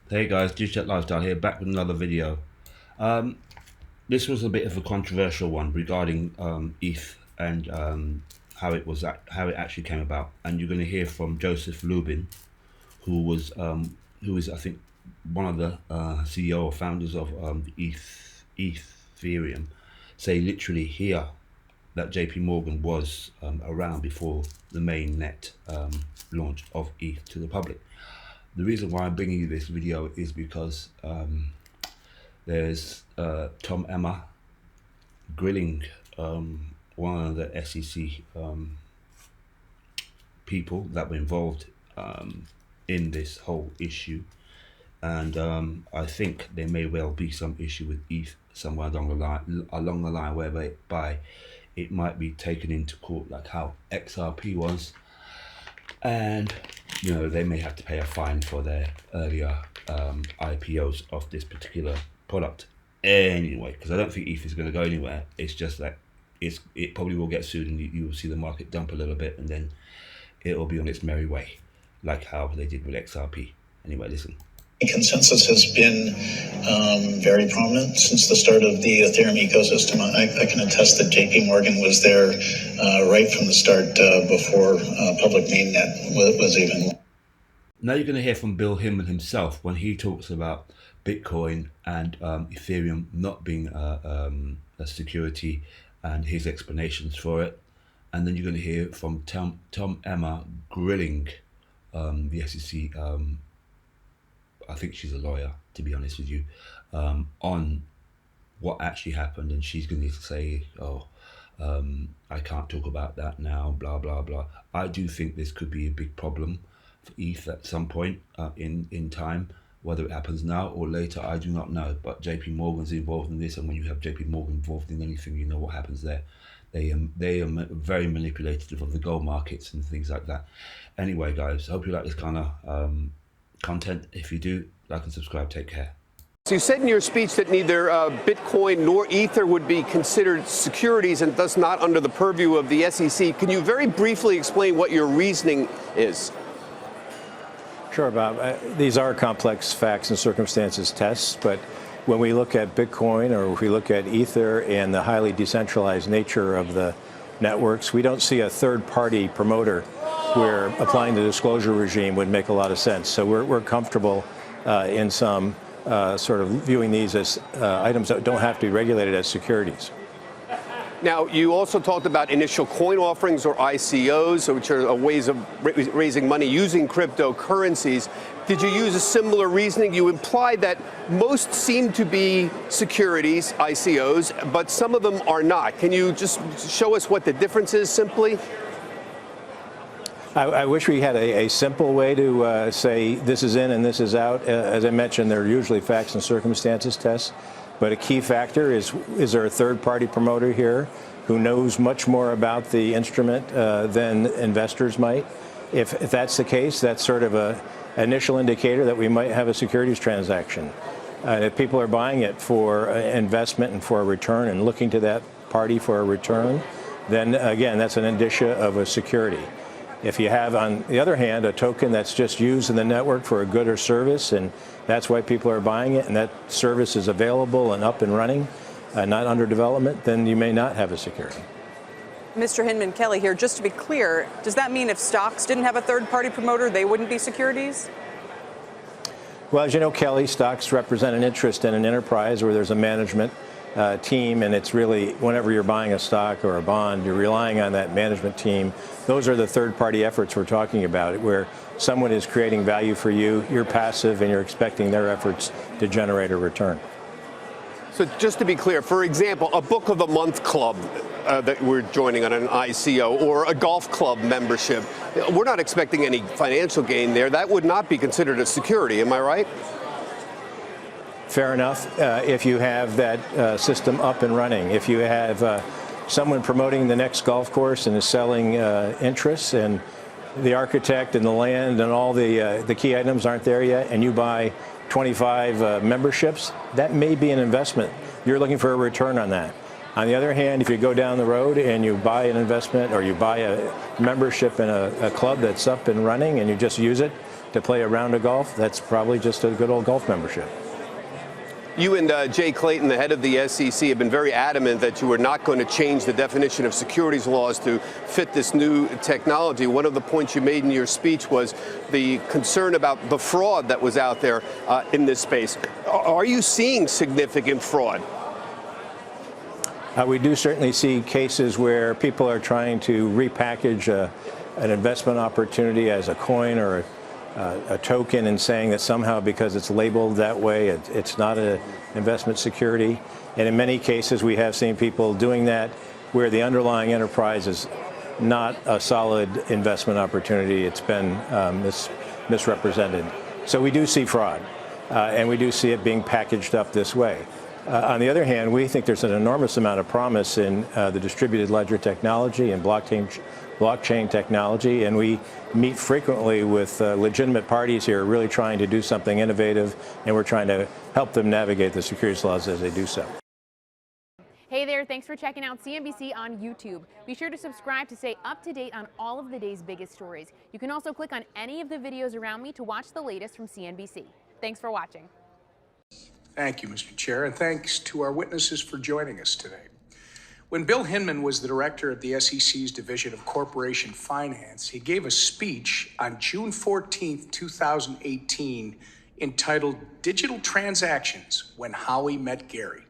Hey guys, Digitech Lifestyle here, back with another video. Um, this was a bit of a controversial one regarding ETH and how it actually came about. And you're going to hear from Joseph Lubin, who is I think one of the CEO or founders of Ethereum, say literally here that JP Morgan was around before the main net launch of ETH to the public. The reason why I'm bringing you this video is because there's Tom Emma grilling one of the SEC people that were involved in this whole issue, and I think there may well be some issue with ETH somewhere along the line whereby it might be taken into court like how XRP was, and they may have to pay a fine for their earlier IPOs of this particular product anyway, because I don't think ETH is going to go anywhere. It's just that it probably will get sued, and you will see the market dump a little bit, and then it will be on its merry way, like how they did with XRP. Anyway, listen. Consensus has been very prominent since the start of the Ethereum ecosystem. I can attest that JP Morgan was there right from the start before public mainnet was even. Now you're going to hear from Bill Hinman himself when he talks about Bitcoin and Ethereum not being a security and his explanations for it. And then you're going to hear from Tom Emma grilling the SEC. I think she's a lawyer, to be honest with you, on what actually happened. And she's going to say, I can't talk about that now, blah, blah, blah. I do think this could be a big problem for ETH at some point in time. Whether it happens now or later, I do not know. But JP Morgan's involved in this, and when you have JP Morgan involved in anything, you know what happens there. They are very manipulative of the gold markets and things like that. Anyway, guys, hope you like this kind of content. If you do, like and subscribe. Take care. So you said in your speech that neither Bitcoin nor Ether would be considered securities and thus not under the purview of the SEC. Can you very briefly explain what your reasoning is? Sure, Bob. These are complex facts and circumstances tests, but when we look at Bitcoin or if we look at Ether and the highly decentralized nature of the networks, we don't see a third-party promoter where applying the disclosure regime would make a lot of sense. So we're comfortable in some sort of viewing these as items that don't have to be regulated as securities. Now, you also talked about initial coin offerings or ICOs, which are ways of raising money using cryptocurrencies. Did you use a similar reasoning? You implied that most seem to be securities, ICOs, but some of them are not. Can you just show us what the difference is simply? I wish we had a simple way to say this is in and this is out. As I mentioned, they're usually facts and circumstances tests. But a key factor is there a third-party promoter here who knows much more about the instrument than investors might? If that's the case, that's sort of an initial indicator that we might have a securities transaction. If people are buying it for investment and for a return and looking to that party for a return, then again, that's an indicia of a security. If you have, on the other hand, a token that's just used in the network for a good or service, and that's why people are buying it, and that service is available and up and running, not under development, then you may not have a security. Mr. Hinman, Kelly here. Just to be clear, does that mean if stocks didn't have a third-party promoter, they wouldn't be securities? Well, as you know, Kelly, stocks represent an interest in an enterprise where there's a management team, and it's really, whenever you're buying a stock or a bond, you're relying on that management team. Those are the third-party efforts we're talking about, where someone is creating value for you, you're passive, and you're expecting their efforts to generate a return. So just to be clear, for example, a Book of the Month club that we're joining on an ICO, or a golf club membership, we're not expecting any financial gain there. That would not be considered a security, am I right? Fair enough. If you have that system up and running, if you have someone promoting the next golf course and is selling interests, and the architect and the land and all the key items aren't there yet, and you buy 25 memberships, that may be an investment. You're looking for a return on that. On the other hand, if you go down the road and you buy an investment or you buy a membership in a club that's up and running and you just use it to play a round of golf, that's probably just a good old golf membership. You and Jay Clayton, the head of the SEC, have been very adamant that you are not going to change the definition of securities laws to fit this new technology. One of the points you made in your speech was the concern about the fraud that was out there in this space. Are you seeing significant fraud? We do certainly see cases where people are trying to repackage an investment opportunity as a coin or a token and saying that somehow because it's labeled that way, it's not an investment security. And in many cases, we have seen people doing that where the underlying enterprise is not a solid investment opportunity. It's been misrepresented. So we do see fraud, and we do see it being packaged up this way. On the other hand, we think there's an enormous amount of promise in the distributed ledger technology and blockchain technology, and we meet frequently with legitimate parties here really trying to do something innovative, and we're trying to help them navigate the securities laws as they do so. Hey there, thanks for checking out CNBC on YouTube. Be sure to subscribe to stay up to date on all of the day's biggest stories. You can also click on any of the videos around me to watch the latest from CNBC. Thanks for watching. Thank you, Mr. Chair, and thanks to our witnesses for joining us today. When Bill Hinman was the director of the SEC's Division of Corporation Finance, he gave a speech on June 14, 2018, entitled Digital Transactions When Howey Met Gary.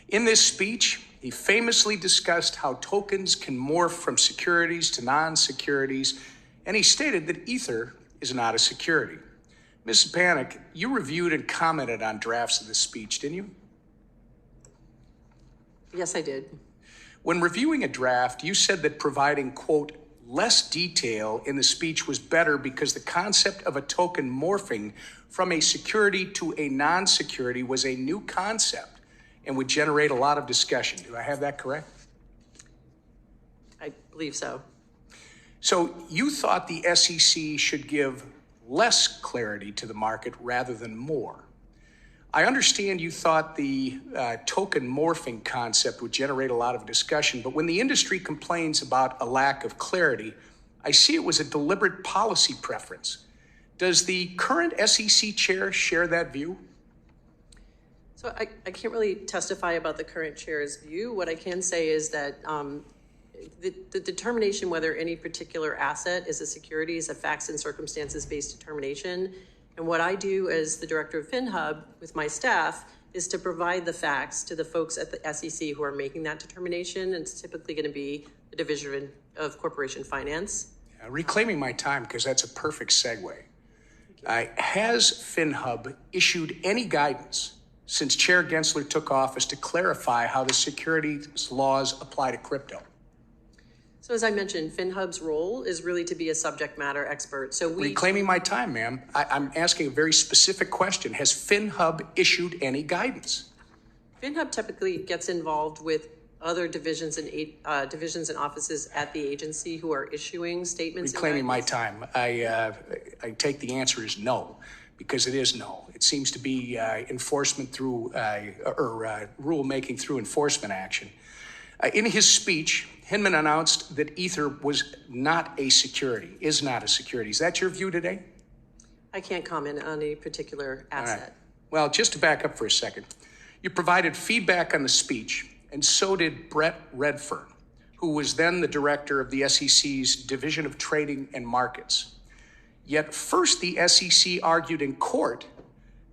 In this speech, he famously discussed how tokens can morph from securities to non-securities, and he stated that Ether is not a security. Ms. Panik, you reviewed and commented on drafts of this speech, didn't you? Yes, I did. When reviewing a draft, you said that providing, quote, less detail in the speech was better because the concept of a token morphing from a security to a non-security was a new concept and would generate a lot of discussion. Do I have that correct? I believe so. So you thought the SEC should give less clarity to the market rather than more. I understand you thought the token morphing concept would generate a lot of discussion, but when the industry complains about a lack of clarity, I see it was a deliberate policy preference. Does the current SEC chair share that view? So I can't really testify about the current chair's view. What I can say is that the determination whether any particular asset is a security is a facts and circumstances based determination. And what I do as the director of FinHub with my staff is to provide the facts to the folks at the SEC who are making that determination. And it's typically going to be the Division of Corporation Finance. Reclaiming my time, because that's a perfect segue. Has FinHub issued any guidance since Chair Gensler took office to clarify how the securities laws apply to crypto? So as I mentioned, FinHub's role is really to be a subject matter expert. So Reclaiming my time, ma'am. I'm asking a very specific question. Has FinHub issued any guidance? FinHub typically gets involved with other divisions and offices at the agency who are issuing statements. Reclaiming my time. I take the answer is no, because it is no. It seems to be enforcement through rulemaking through enforcement action. In his speech, Hinman announced that Ether was not a security, is not a security. Is that your view today? I can't comment on a particular asset. All right. Well, just to back up for a second, you provided feedback on the speech, and so did Brett Redfern, who was then the director of the SEC's Division of Trading and Markets. Yet first the SEC argued in court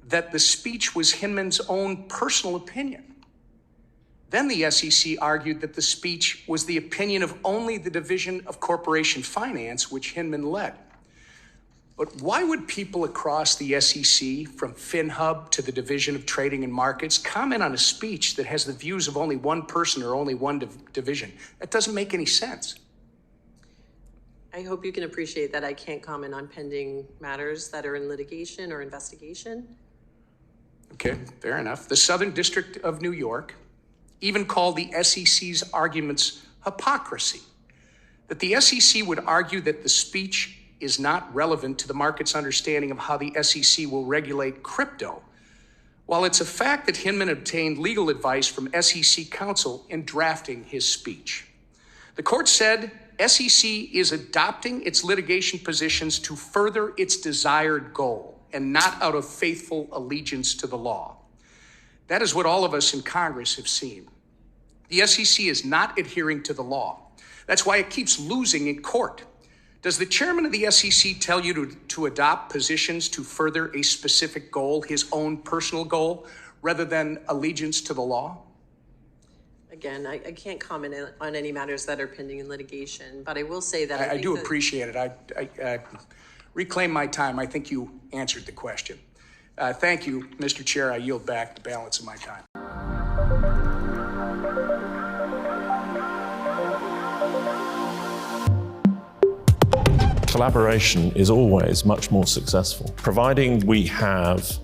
that the speech was Hinman's own personal opinion. Then the SEC argued that the speech was the opinion of only the Division of Corporation Finance, which Hinman led. But why would people across the SEC, from FinHub to the Division of Trading and Markets, comment on a speech that has the views of only one person or only one division? That doesn't make any sense. I hope you can appreciate that I can't comment on pending matters that are in litigation or investigation. Okay, fair enough. The Southern District of New York even called the SEC's arguments hypocrisy, that the SEC would argue that the speech is not relevant to the market's understanding of how the SEC will regulate crypto, while it's a fact that Hinman obtained legal advice from SEC counsel in drafting his speech. The court said SEC is adopting its litigation positions to further its desired goal and not out of faithful allegiance to the law. That is what all of us in Congress have seen. The SEC is not adhering to the law. That's why it keeps losing in court. Does the chairman of the SEC tell you to adopt positions to further a specific goal, his own personal goal, rather than allegiance to the law? Again, I can't comment on any matters that are pending in litigation, but I will say that I do appreciate it. I reclaim my time. I think you answered the question. Thank you, Mr. Chair. I yield back the balance of my time. Collaboration is always much more successful, providing we have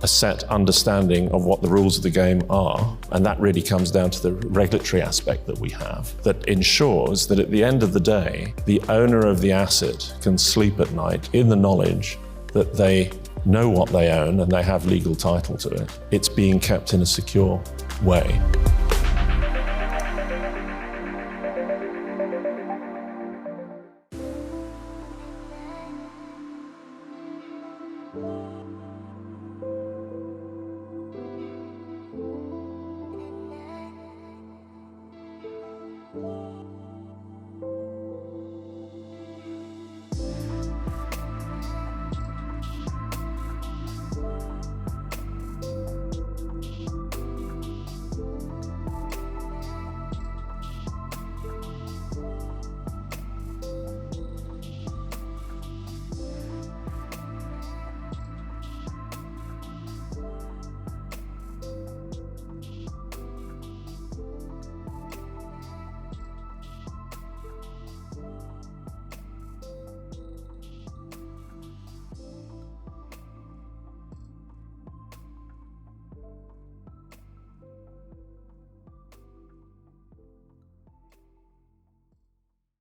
a set understanding of what the rules of the game are, and that really comes down to the regulatory aspect that we have, that ensures that at the end of the day, the owner of the asset can sleep at night in the knowledge that they know what they own and they have legal title to it. It's being kept in a secure way.